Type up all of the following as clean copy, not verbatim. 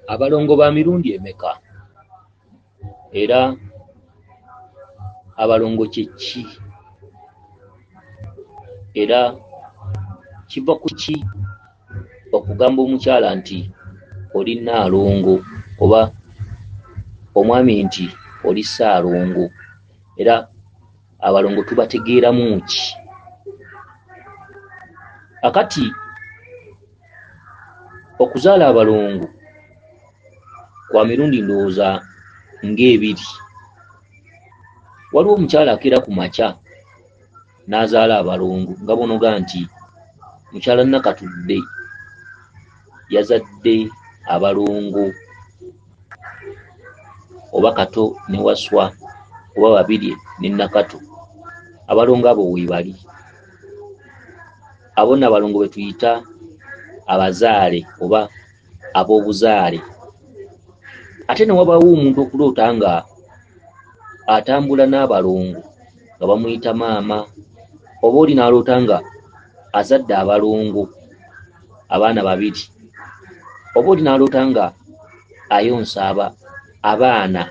Abalongo ba mirundi emeka? Era abalongo kyekki? Era kiva ku ki okugamba omukyala nti oli Nalongo oba omwami nti oli Ssaalongo? Era abalongo tubategeeramu ki? Akati okuzaala abalongo kwa mirundi ndowooza ng'ebiri. Waliwo omukyala akeera ku makya n'azaala abalongo nga bonoga nti mukyala Nakatudde yazadde abalongo oba Kato ne Waswa oba babiri ne Nakato. Abalongo abo weebali. Abo nno abalongo be tuyita abazaale oba ab'obuzaale. Ate ne wabaawo omuntu okuloota nga atambula n'abalongo nga bamuyita maama, oba oli n'aloota nga azadde abalongo abaana babiri, oba oli n'aloota nga ayonsa abaana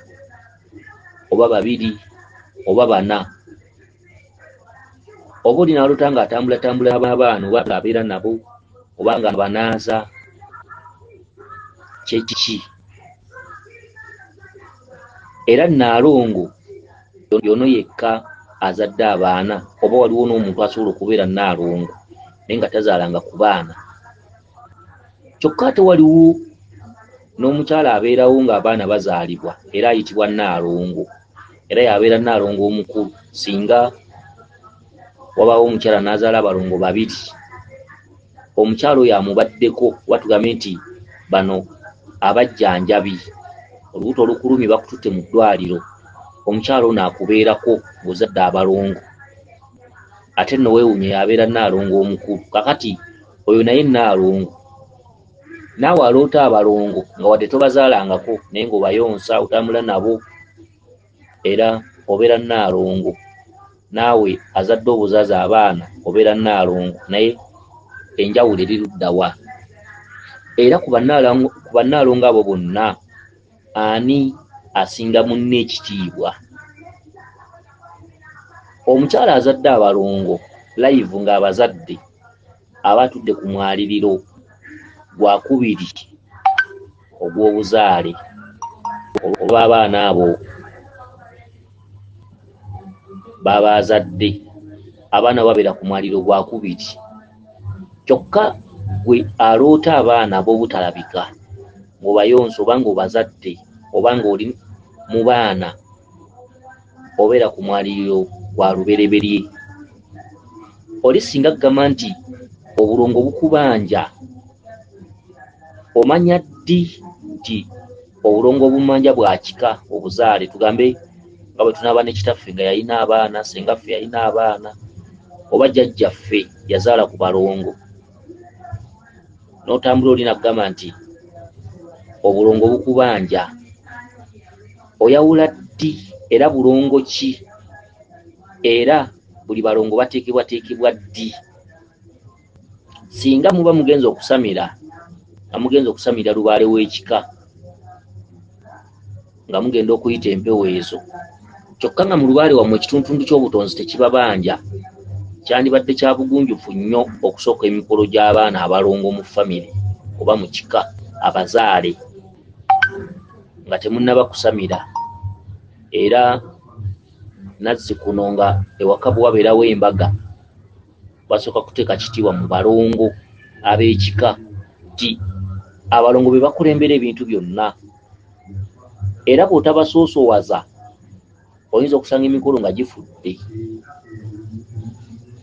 oba babiri oba bana, oba oli n'aloota nga atambulatambula abaana oba abeera nabo oba nga banaaza. Kyekki? Era Nalongo yono yekka azadde abaana oba waliwo n'omuntu asobola okubeera Nalongo naye nga tazaalanga ku baana? Kyokka ate waliwo n'omukyala abeerawo ng'abaana bazaalibwa era ayitibwa Nalongo, era yabeera Nalongo omukulu singa wabaawo omukyala n'azaala abalongo babiri. Omukyala oyo amubaddeko, oba tugambe nti bano abajjanjabi, olubuto olukulumye bakututte mu ddwaliro, omukyala ono akubeerako ng'ozadde abalongo. Ate nno weewuunye yabeera Nalongo omukulu. Kakati oyo naye Nalongo naawe aloota abalongo nga wadde tobazaalangako naye ng'obayonsa otambula nabo, era obeera Nalongo. Naawe azadde obuzaze abaana obeera Nalongo, naye enjawulo eri ludda wa? Era ku bannalongo abo bonna ani asinga munne ekitiibwa? Omukyala azadde abalongo live ng'abazadde aba atudde ku mwaliriro gwakubiri ogw'obuzaale oba abaana abo baba azadde, abaana babeera ku mwaliro gwakubiri. Kyokka gwe aloota abaana ab'obutalabika ng'obayonsa oba ng'obazadde oba ng'oli mu baana, obeera ku mwaliro gwa lubereberye. Oli singa kugamba nti obulongo bukubanja, omanya ddi nti obulongo obumanja bwa kika obuzaale? Tugambe nga bwe tunaaba ne kitaffe nga yalina abaana, sengaffe yalina abaana, oba jjajjaffe yazaala ku balongo, n'otambula oli nakugamba nti obulongo bukubanja, oyawula ddi era bulongo ki? Era buli balongo bateekebwateekebwa ddi? Singa muba mugenza okusamira nga mugenza okusamira lubaale w'ekika nga mugenda okuyita empewo ezo, kyokka nga mu lubaale wammwe ekituntuntu ky'obutonzi tekibabanja, kyandibadde kya bugunjufu nnyo okusooka emikolo gy'abaana abalongo mu famire oba mu kika abazaale nga temunnaba kusamira. Era nazzikuno nga ewaka bwe wabeerawo embaga basooka kuteeka kitiibwa mu balongo ab'ekika nti abalongo be bakulembera ebintu byonna. Era bw'otabasoosowaza oyinza okusanga emikolo nga gifudde.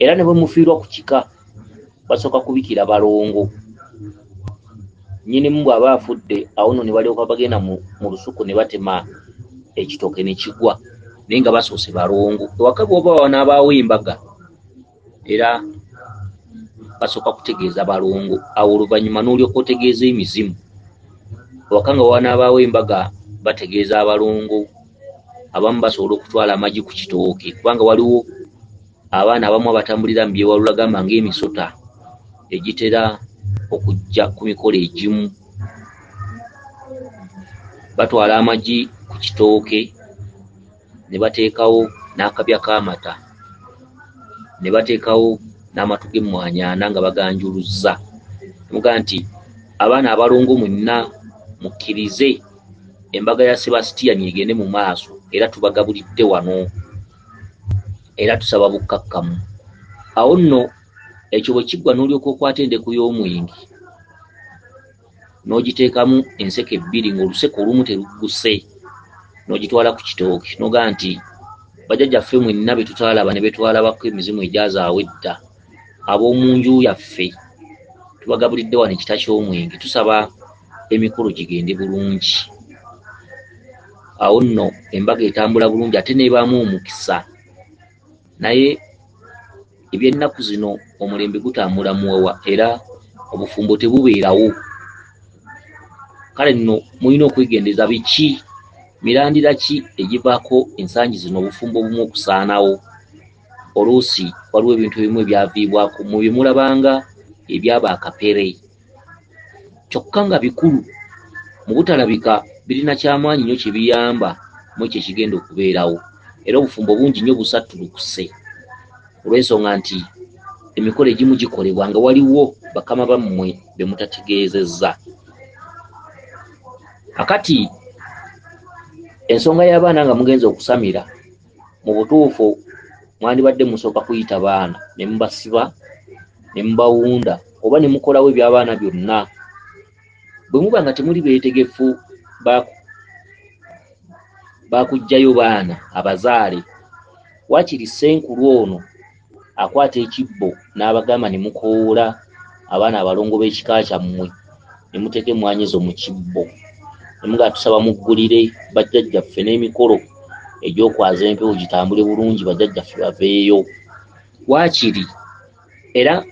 Era ne bwe mufiirwa ku kika basooka kubikira balongo. Nnyinimu bw'aba afudde awo nno ne balyoka bagenda mu lusuku ne batema ekitooke ne kigwa, naye nga basoose balongo. Ewaka bw'oba wanaabaawo embaga era basooka kutegeeza balongo, awo oluvannyuma n'olyoka otegeeza emizimu. Ewaka nga wanaabaawo embaga bategeeza abalongo. Abamu basobola okutwala amagi ku kitooke, kubanga waliwo abaana abamu abatambulira mu byewalula gamba ng'emisota egitera okujja ku mikolo egimu. batwala amagi ku kitooke ne bateekawo n'akabya k'amata ne bateekawo n'amatu g'emmwanyaana nga baganjuluzza. Muga nti abaana abalongo mwenna mukkirize embaga ya Sebastian egende mu maaso, era tubagabulidde wano era tusaba bukkakkamu. Awo nno ekyo bwe kiggwa n'olyoka okwata endeku y'omwenge n'ogiteekamu enseke ebbiri ng'oluseke olumu terugguse, n'ogitwala ku kitooke noga nti bajjajjaffe mwenna be tutaalaba ne betwalabako emizimu egyazaawo edda, ab'omu nju yaffe tubagabulidde wano ekita ky'omwenge, tusaba emikolo gigende bulungi. Awo nno embaga etambula bulungi ate n'ebaamu omukisa. Naye eby'ennaku zino omulembe gutambula muwawa era obufumbo tebubeerawo. Kale nno mulina okwegendeza biki, mirandira ki egivaako ensangi zino obufumbo obumu okusaanawo. Oluusi waliwo ebintu ebimu ebyaviibwako mu bye mulabanga ebyaba akapere, kyokka nga bikulu mu butalabika birina kyamaanyi nnyo kye biyamba mu ekyo ekigenda okubeerawo, era obufumbo bungi nnyo busattulukuse olw'ensonga nti emikolo egimu gikolebwa nga waliwo bakama bammwe be mutategeezezza. Akati ensonga y'abaana nga mugenza okusamira, mu butuufu mwandibadde musooka kuyita baana ne mubasiba ne mubawunda oba ne mukolawo eby'abaana byonna. Bwe muba nga temuli beetegefu bakuggyayo baana abazaale, waakiri ssenkulu ono akwata ekibbo n'abagamba ne mukoola abaana abalongo b'ekika kyammwe ne muteeka emmwanyi zo mu kibbo ne mugaa tusaba muggulire bajjajjaffe n'emikolo egy'okwaza empewo gitambule bulungi, bajjajjaffe baveeyo. Waakiri era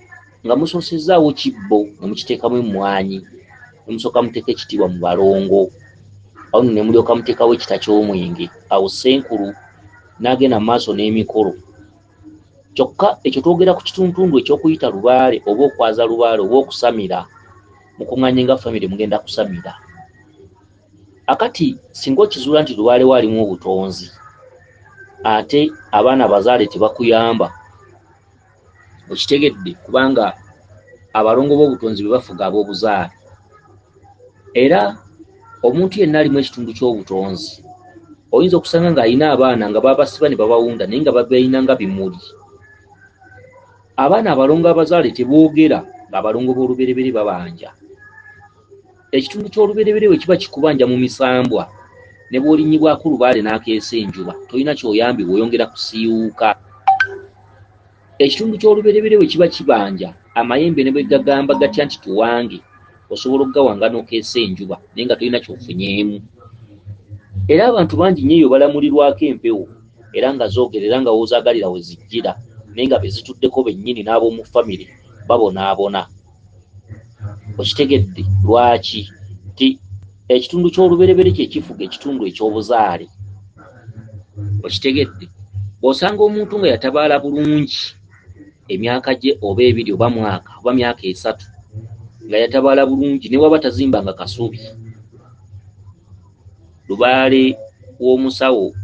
nga musoosezaawo kibbo ne mukiteekamu emmwanyi ne musooka muteeka ekitiibwa mu balongo. Awo ne mulyoka muteekawo ekita ky'omwenge. Awo ssenkulu n'agenda mu maaso n'emikolo. Kyokka ekyo twogera ku kituntundu eky'okuyita lubaale oba okwaza lubaale oba okusamira, mukuŋŋaanye nga famire mugenda kusamira. Akati singa okizuula nti lubaale waalimu obutonzi ate abaana abazaale tebakuyamba, okitegedde, kubanga abalongo b'obutonzi be bafuga ab'obuzaale. Era omuntu yenna alimu ekitundu ky'obutonzi, oyinza okusanga ng'alina abaana nga babasiba ne babawunda naye nga babayina nga bimuli. Abaana abalongo abazaale teboogera ng'abalongo b'olubereberye babanja. Ekitundu ky'olubereberye bwe kiba kikubanja mu misambwa ne bw'olinnyibwako lubaale n'akeesa enjuba, tolina ky'oyambibwa, oyongera kusiiwuuka. Ekitundu ky'olubereberye bwe kiba kibanja, amayembe ne bwe gagamba gatya nti tuwange, osobola okugawanga n'okeesa enjuba naye nga tolina ky'ofunyeemu. Era abantu bangi nnyo eyo balamulirwako empewo era nga zoogera era nga wozaagalira we zijjira naye nga be zituddeko bennyini n'ab'omu famire babonaabona. Okitegedde lwaki? Ti ekitundu ky'olubereberye kye kifuga ekitundu eky'obuzaale. Okitegedde? Bw'osanga omuntu nga yatabaala bulungi emyaka gye oba ebiri oba mwaka oba myaka 3 nga yatabaala bulungi ne waba tazimbanga kasubi, lubaale w'omusawo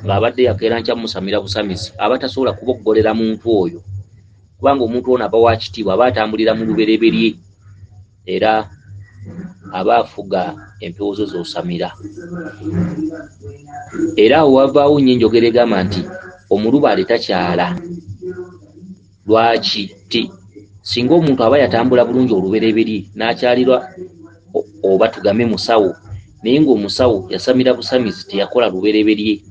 ng'abadde yakeera nkya musamira busamizi aba tasobola kuboggolera muntu oyo, kubanga omuntu ono aba wa kitiibwa, aba atambulira mu lubereberye era aba afuga empewo zo z'osamira. Era awo wavaawo nnyo enjogera egamba nti omulubaale takyala. Lwaki? Ti singa omuntu aba yatambula bulungi olubereberye n'akyalirwa oba tugambe musawo, naye ng'omusawo yasamira busamizi teyakola lubereberye,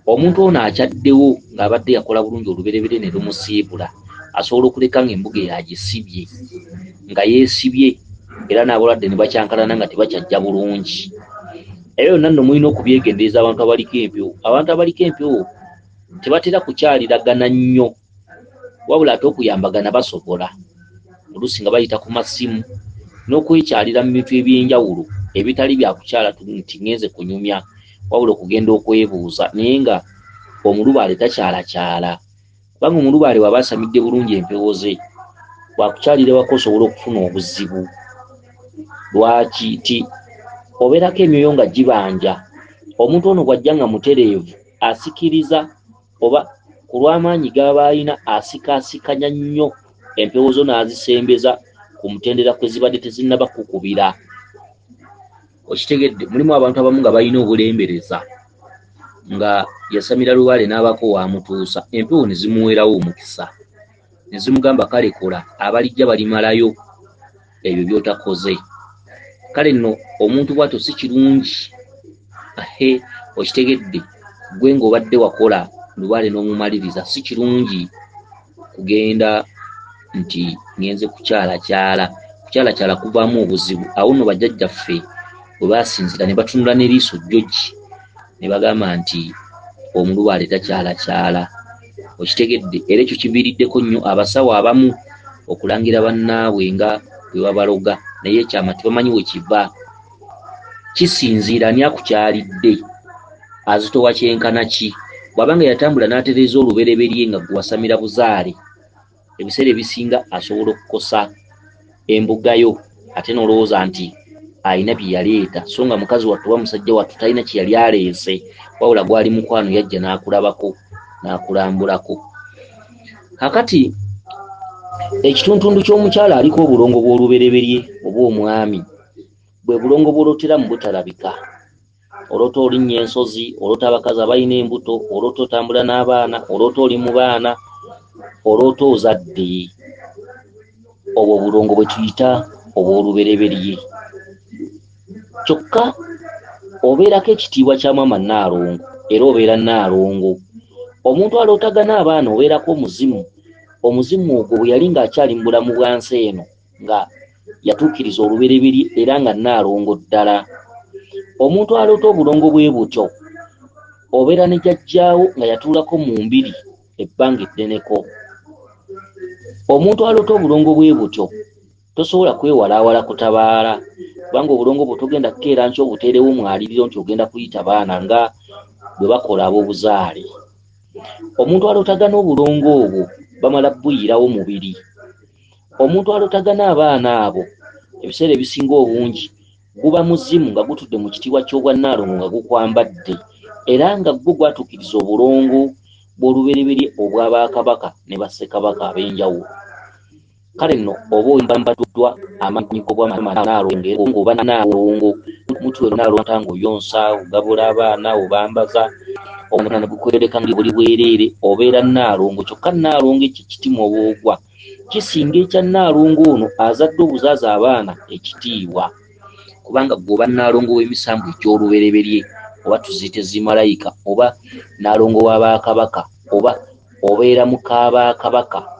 omuntu ono akyaddewo ng'abadde yakola bulungi olubereberye ne lumusiibula, asobola okuleka ng'embuga yagisibye nga yeesibye era n'abalwadde ne bakyankalana nga tebakyajja bulungi. Era yonna nno mulina okubyegendereza abantu abaliko empewo. Abantu abaliko empewo tebatera kukyaliragana nnyo, wabula ate okuyambagana basobola, oluusi nga bayita ku masimu n'okwekyalira mu bintu eby'enjawulo ebitali bya kukyala nti ngenze kunyumya, wabula okugenda okwebuuza naye nga omulubaale takyalakyala, kubanga omulubaale waba asamidde bulungi empewo ze wakukyalira wako osobola okufuna obuzibu. Lwaki? Ti obeerako emyoyo nga gibanja. Omuntu ono bw'ajja nga mutereevu asikiriza oba ku lw'amaanyi g'aba alina asikaasikanya nnyo empewo zo n'azisembeza ku mutendera kwe zibadde tezinnaba kukubira. Okitegedde, mulimu abantu abamu nga balina obulembereza nga yasamira lubaale n'abako wamutuusa, empewo ne zimuweerawo omukisa ne zimugamba kale kola, abalijja balimalayo ebyo by'otakoze. Kale nno omuntu bw'atyo si kirungi. Okitegedde, gwe ng'obadde wakola lubaale n'omumaliriza, si kirungi kugenda nti ngenze kukyalakyala kuvaamu obuzibu. Awo nno bajjajjaffe bwe baasinzira ne batunula n'eriiso jjogi ne bagamba nti omulubaale takyalakyala. Okitegedde, era ekyo kiviiriddeko nnyo abasawo abamu okulangira bannaabwe nga bwe babaloga, naye ekyama tebamanyi we kiva. Kisinziira ani akukyalidde, azitowa kyenkana ki. Bw'abanga yatambula n'atereeza olubereberye nga gwe wasamira buzaale, ebiseera ebisinga asobola okukosa embuga yo, ate n'olowooza nti alina bye yaleeta, so nga mukazi wattu oba musajja wattu talina kye yali aleese, wabula gwali mukwano yajja n'akulabako n'akulambulako. Kakati ekituntundu ky'omukyala aliko obulongo bw'olubereberye oba omwami bwe bulongo bw'olotera mu butalabika. Olota olinnya ensozi, olota abakazi abalina embuto, olota otambula n'abaana, olota oli mu baana, olota ozadde. Obwo bulongo bwe tuyita obw'olubereberye. Kyokka obeerako ekitiibwa kya maama Nalongo era obeera Nalongo. Omuntu alootagana abaana obeerako omuzimu. Omuzimu ogwo bwe yali ng'akyali mu bulamu bwa nsi eno nga yatuukiriza olubereberye era nga Nalongo ddala. Omuntu aloota obulongo bwe butyo obeera ne jjajjaawo nga yatuulako mu mbiri ebbanga eddeneko. Omuntu aloota obulongo bwe butyo tosobola kwewalaawala kutabaala, kubanga obulongo bwe togenda kukeera nti obuteerewo mwaliriro nti ogenda kuyita baana nga bwe bakola ab'obuzaale. Omuntu alootagana obulongo obwo bamala buyirawo mubiri. Omuntu alootagana abaana abo ebiseera ebisinga obungi guba muzimu nga gutudde mu kitiibwa ky'obwa Nalongo nga gukwambadde, era nga gwo gwatuukiriza obulongo bw'olubereberye obw'Abakabaka ne Bassekabaka ab'enjawulo. Kale nno oba oyambambaddwa amanyi g'obwa Nalongo ng'oba Nalongo, mutwe Nalongo tanga oyonsa, ogabula abaana, obambaza, omwana ne gukwereka nga buli bwereere, obeera Nalongo. Kyokka Nalongo ekyo ekitiibwa oba ogwa kisinga ekya Nalongo ono azadde obuzaazi abaana ekitiibwa, kubanga gwoba Nalongo w'emisambu egy'olubereberye, oba tuziyite zimalayika, oba Nalongo w'Abakabaka, oba obeera muka Bakabaka.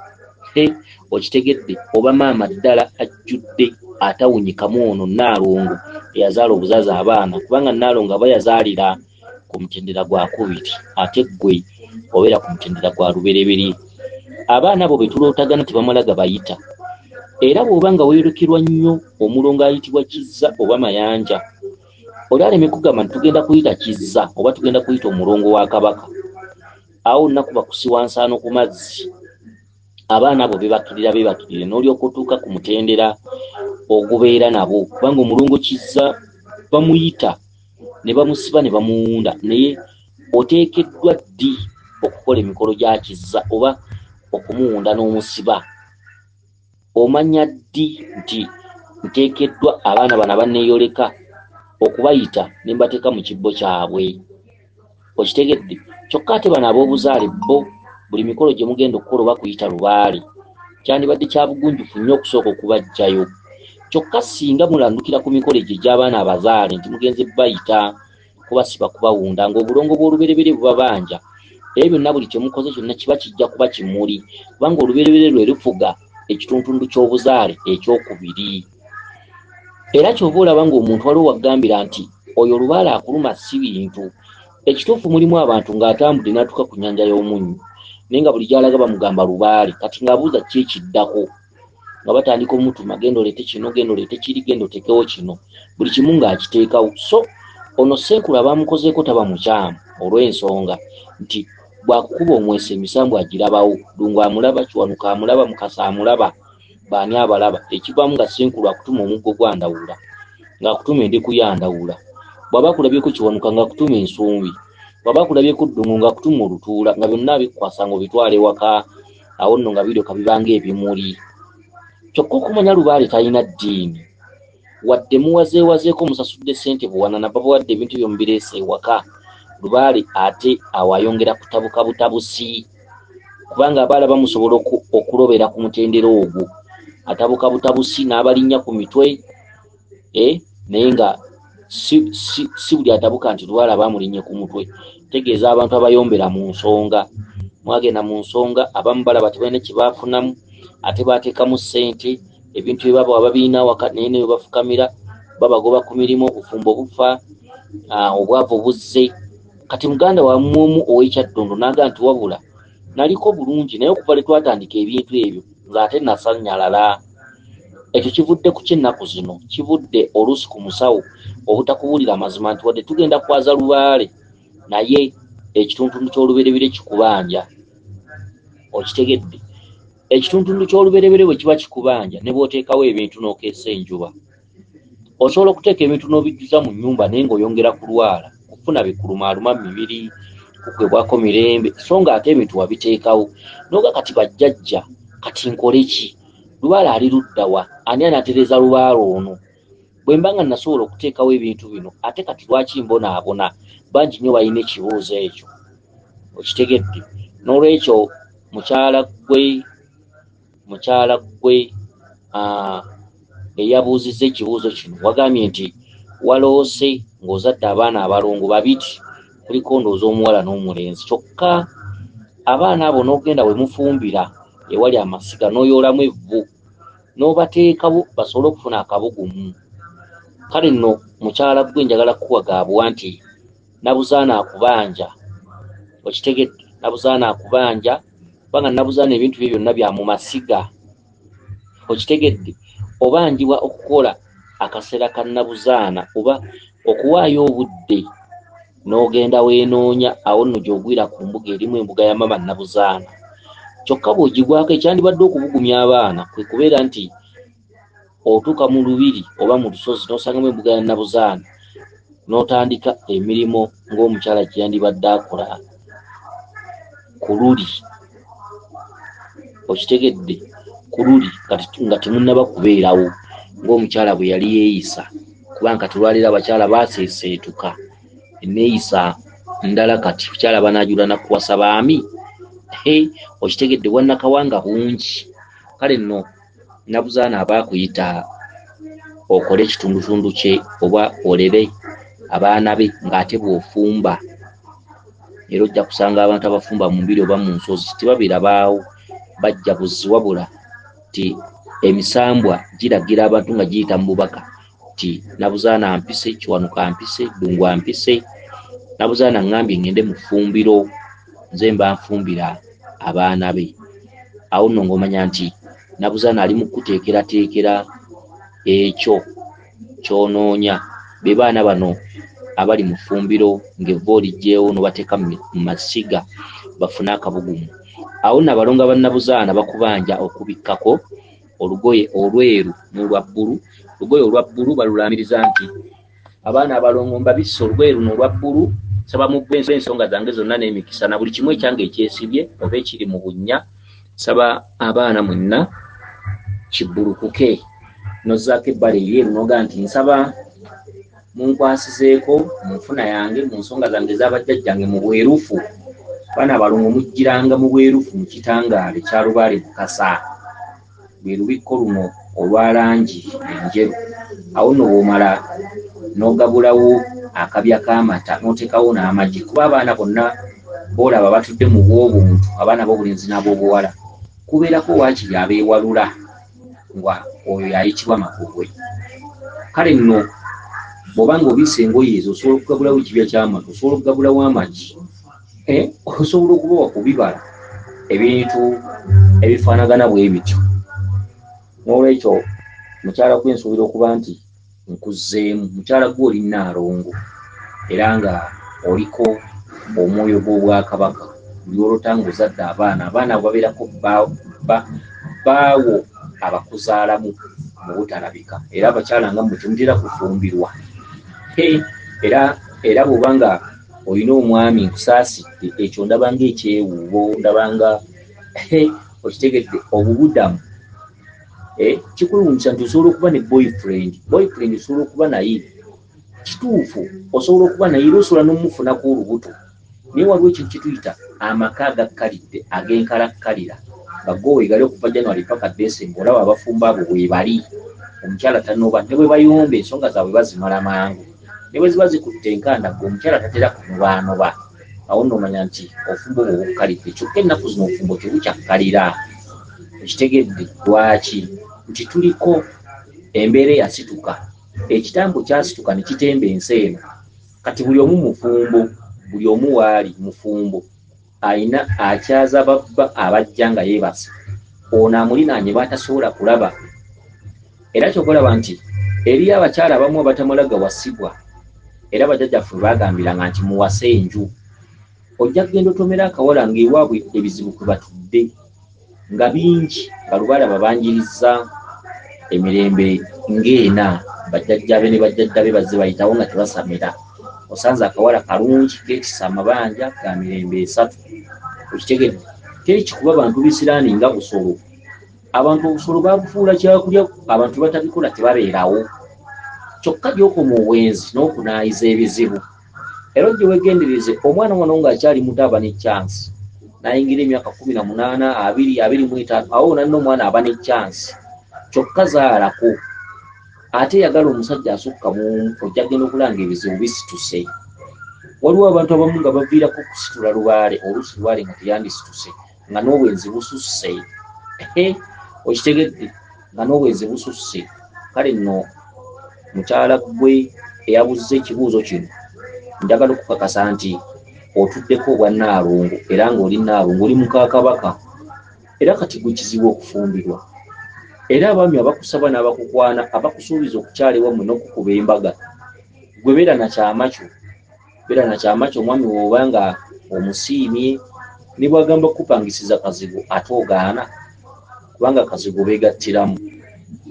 Okitegedde, oba maama ddala ajjudde atawunyikamu ono Nalongo eyazaala obuzaazi abaana, kubanga Nalongo aba yazaalira ku mutendera gwa kubiri, ate ggwe obeera ku mutendera gwa lubereberye. Abaana abo be tulootagana tebamala gabayita, era bw'oba nga weerukerwa nnyo omulongo ayitibwa Kizza oba Mayanja, oli aleme kugamba nti tugenda kuyita Kizza oba tugenda kuyita omulongo wa Kabaka, awo nnakuba kusiwa nsaano ku mazzi. Abaana abo bebakirire n'olyoka otuuka ku mutendera ogubeera nabo, kubanga omulongo Kizza bamuyita ne bamusiba ne bamuwunda, naye oteekeddwa ddi okukola emikolo gya Kizza oba okumuwunda n'omusiba. Omanya ddi nti nteekeddwa abaana bano abanneeyoleka okubayita ne mbateeka mu kibbo kyabwe. Okitegedde, kyokka ate bano ab'obuzaale bo buli mikolo gye mugenda okukola oba kuyita lubaale kyandibadde kya bugunjufu nnyo okusooka okubaggyayo. Kyokka singa mulandukira ku mikolo egyo egy'abaana abazaale nti mugenze bayita kubasiba kubawunda, ng'obulongo bw'olubereberye buba banja, era byonna buli kye mukoze kyonna kiba kijja kuba kimuli, kubanga olubereberye lwe lufuga ekituntundu ky'obuzaale ekyokubiri. Era ky'oba olaba ng'omuntu waliwo waggambira nti oyo olubaale akuluma si bintu. Ekituufu mulimu abantu ng'atambudde n'atuuka ku nnyanja y'omunnyo, naye nga buli gy'alaga bamugamba lubaale, kati ng'abuuza ki ekiddako, nga batandika omutuma genda oleete kino, genda oleete kiri, genda oteekewo kino, buli kimu ng'akiteekawo. So ono Ssenkulu abamukozeeko taba mukyamu olw'ensonga nti bw'akukuba omwese emisambu agirabawo. Ddungu amulaba, Kiwanuka amulaba, Mukasa amulaba, baani abalaba, ekivaamu nga Ssenkulu akutuma omuggo gwandawula. ng'akutuma endeku yandawula, bw'aba akulabyeko kiwanuka ng'akutuma ensumbi, bw'aba akulabyeko ddungu ng'akutuma olutuula, nga byonna abikwasa ng'obitwala ewaka, awo nno nga biryoka bibanga ebimuli. Kyokka okumanya Lubaale talina ddiini, wadde muwazeewazeeko musasudde ssente buwanana babawadde ebintu byo mubireese ewaka, Lubaale ate awo ayongera kutabuka butabusi, kubanga abaala bamusobola okulobera ku mutendera ogwo, atabuka butabusi n'abalinnya ku mitwe, naye nga si buli atabuka nti Lubaale abamulinnye ku mutwe. Tegeeza abantu abayombera mu nsonga, mwagenda mu nsonga abamu balaba tebalina kye baafunamu, ate baateekamu ssente, ebintu bye baba babiina waka naye ne bafukamira, babagoba ku mirimu, obufumbo bufa, obwavu buzze. Kati muganda wammwe omu ow'Ekyaddondo n'aga nti wabula naliko bulungi, naye okuva lwe twatandika ebintu ebyo ng'ate nasannyalala. Ekyo kivudde ku ky'ennaku zino, kivudde oluusi ku musawo obutakubuulira mazima nti wadde tugenda kwaza Lubaale naye ekituntundu ky'olubereberye kikubanja. Okitegedde? Ekituntundu ky'olubereberye bwe kiba kikubanja ne bw'oteekawo ebintu n'okeesa enjuba, osobola okuteeka ebintu n'obijjuza mu nnyumba naye ng'oyongera kulwala, kufuna bikulumaaluma mu mibiri, kukwebwako mirembe, so nga ate ebintu wabiteekawo n'oga kati bajjajja, kati nkole ki? Lubaale ali ludda wa? Ani anatereza Lubaale ono? Bwe mba nga nasobola okuteekawo ebintu bino, ate kati lwaki mbonaabona? Bangi nnyo balina ekibuuzo ekyo. Okitegedde? N'olwekyo mukyala gwe eyabuuzizza ekibuuzo kino wagambye nti waloose ng'ozadde abaana abalongo babiri, kuliko ndowooza omuwala n'omulenzi, kyokka abaana abo n'ogenda we mufumbira ewali amasiga n'oyoolamu evvu n'obateekawo basobole okufuna akabugumu. Kale nno mukyala gwe njagala kukuwagaabwa nti nabuzaana akubanja. Okitegedde? Nabuzaana akubanja, kubanga nabuzaana ebintu bye byonna bya mu masiga. Okitegedde? Obanjibwa okukola akaseera ka nabuzaana oba okuwaayo obudde n'ogenda weenoonya, awo nno gy'ogwira ku mbuga erimu embuga ya mama nabuzaana. Kyokka bw'ogigwako ekyandibadde okubugumya abaana kwe kubeera nti otuuka mu lubiri oba mu lusozi n'osangamu embuga ya nabuzaana n'otandika emirimu ng'omukyala gye yandibadde akola ku luli. Okitegedde? Ku luli kati nga temunnaba kubeerawo ng'omukyala bwe yali yeeyisa, kubanga kati olwaleero abakyala baaseeseetuka enneeyisa ndala, kati okyala banaajula na kuwasa baami. Okitegedde? Wannakawanga bungi. Kale nno nabuzaana aba akuyita okole ekitundutundu kye oba olere abaana be ng'ate bw'ofumba. Era ojja kusanga abantu abafumba mu mbiri oba mu nsozi tebabirabaawo, bajja buzzi, wabula ti emisambwa giragira abantu nga giyita mu bubaka ti nabuzaana ampise, kiwanuka ampise, ddungu ampise, nabuzaana ngambye ngende mu ffumbiro, nze mba nfumbira abaana be. Awo nno ng'omanya nti nabuzaana ali mu kuteekerateekera ekyo ky'onoonya. Be baana bano abali mu ffumbiro ng'evvu olijjeewo n'obateeka mu masiga bafune akabugumu. Awo nno abalongo abannabuzaana bakubanja okubikkako olugoye olweru n'olwa bbulu. Olugoye olwa bbulu balulaamiriza nti abaana abalongo mbabisse olugoye luno olwa bbulu, saba mu ggwe ensonga zange zonna n'emikisa na buli kimu ekyange ekyesibye oba ekiri mu bunnya, saba abaana mwenna kibbulukuke. Nozzaako ebbala eryeru n'oga nti nsaba munkwasizeeko mu nfuna yange, mu nsonga zange ez'abajjajjange mu bwerufu. Abaana abalongo mujjiranga mu bwerufu mu kitangaale kya Lubaale Bukasa, lwe lubikko luno olwa langi enjeru. Awo nno bw'omala n'ogabulawo akabya k'amata n'oteekawo n'amagi, kuba abaana bonna boolaba batudde mu bw'obuntu, abaana b'obulenzi n'ab'obuwala, kubeerako waakiri abeewalula nga oyo yayitibwa makogwe. Kale nno bw'oba ng'obiisa engoye ezo osobola okugabulawo ekibya ky'amata, osobola okugabulawo amagi, osobola okubawa ku bibala ebintu ebifaanagana bwe bityo. N'olwekyo mukyala gwe nsuubira okuba nti nkuzzeemu. Mukyala gwe oli Nalongo era nga oliko omwoyo gw'obwakabaka, buli olwota ng'ozadde abaana babeerako baawo abakuzaalamu mu butalabika era abakyala nga mmwe temutera kufumbirwa era bw'obanga olina omwami nkusaasidde ekyo ndabanga ekyewuubo ndabanga okitegedde obubudamu kikulumisa nti osobola okuba ne boyfriend osobola okuba naye kituufu osobola okuba naye era osobola n'omufunako olubuto naye waliwo ekintu kyetuyita amaka agakkalidde ag'enkalakkalira nga go weegale okuva January paka December olaba abafumba abo bwebali omukyala tanoba ne bwe bayomba ensonga zaabwe bazimala mangu ne bwe ziba zikutte enkanda gwe omukyala tatera kunobaanoba awo nomanya nti ofumbo obwo bukkalidde kyokka ennaku zino ofumbo tebukyakkalira ekitegedde lwaki nti tuliko embeera eyasituka ekitambo kyasituka ne kitemba ensi eno kati buli omu mufumbo buli omu waali mufumbo ayina akyaza babba abajja nga yeebase ono amulinaanye batasobola kulaba era kyokulaba nti eriyo abakyala abamu abatamala gawasibwa era bajjajjaffe bagambiranga nti muwase enju ojja kugenda otomera akawala ng'ewaabwe ebizibu kwe batudde nga bingi nga lubaala babanjiriza emirembe ng'ena bajjajjabe ne bajjajjabe bazze bayitawo nga tebasamira osanze akawala kalungi keetisa amabanja ga mirembe 3 okitegedde teri kikuba abantu bisiraani nga busolo abantu obusolo babufuula kyakulya abantu batabikola tebabeerawo kyokka gy'okoma obwenzi n'okunaayiza ebizibu era ojje weegendereze omwana wano ng'akyali muto aba ne chance n'ayingira emyaka 18 25 awo nanno omwana aba ne chance kyokka zaalako ate yagala omusajja asukka mu ojja genda okulanga ebizibu bisituse waliwo abantu abamu nga baviirako kusitula lubaale oluusi lubaale nga teyandisituse nga n'obwenzi bususse okitegedde nga n'obwenzi bususse kale nno mukyala gwe eyabuzza ekibuuzo kino njagala okukakasa nti otuddeko obwa Nalongo era ng'oli Nalongo oli mukaakabaka era kati gwe kizibu okufumbirwa era abaami abakusaba n'abakukwana abakusuubiza okukyala ewammwe n'okukuba embaga gwe beera na kyama kyo omwami w'oba nga omusiimye ne bw'agamba kupangisiza kazigo ate ogaana kubanga kazigo beegattiramu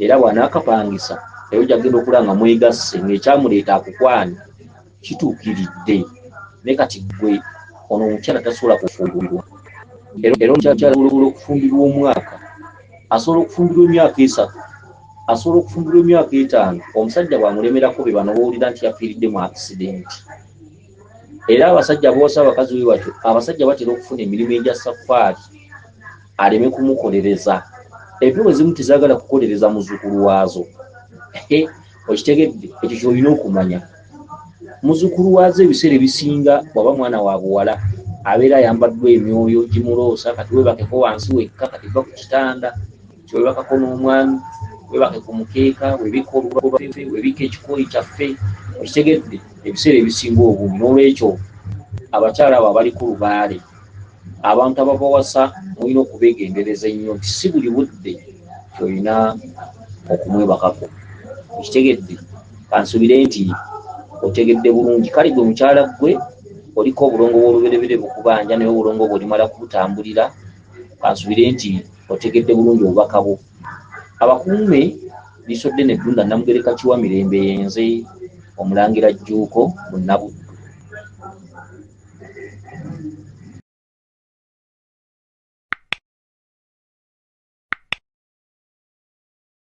era bw'anaakapangisa eyo gyagenda okulanga mwegasse ng'ekyamuleeta akukwane kituukiridde ne kati gwe ono omukyala tasobola kufumbirwa era omukyala okufumbirwa omwaka asobola okufumbirwa emyaka 3 asobola okufumbirwa emyaka 5 omusajja bw'amulemerako be bano bawulira nti yafiiridde mu accident era abasajja boosa abakazi we batyo abasajja batera okufuna emirimu egya safaari aleme kumukolereza ebyo bwe zimu tezaagala kukolereza muzzukulu waazo okitegedde ekyo kyolina okumanya muzzukulu waazo ebiseera ebisinga bwaba mwana wa buwala abeera ayambaddwa emyoyo gimuloosa kati webakeko wansi wekka kati va ku kitanda kyewebakako n'omwami webake ku mukeeka webika olubafe webika ekikooyi kyaffe okitegedde ebiseera ebisinga obungi n'olwekyo abakyala abo abali ku lubaale abantu ababawasa mulina okubeegendereza ennyo nti si buli budde kyolina okumwebakako okitegedde kansubire nti otegedde bulungi kale gwe mukyala gwe oliko obulongo bw'oluberebere bukubanja naye obulongo bw'olimala kubutambulira kansubire nti otegedde bulungi obubaka bwo abakuume lisodde ne ddunda Namugereka Kiwa Mirembe yenze Omulangira Jjuuko Munabuddu.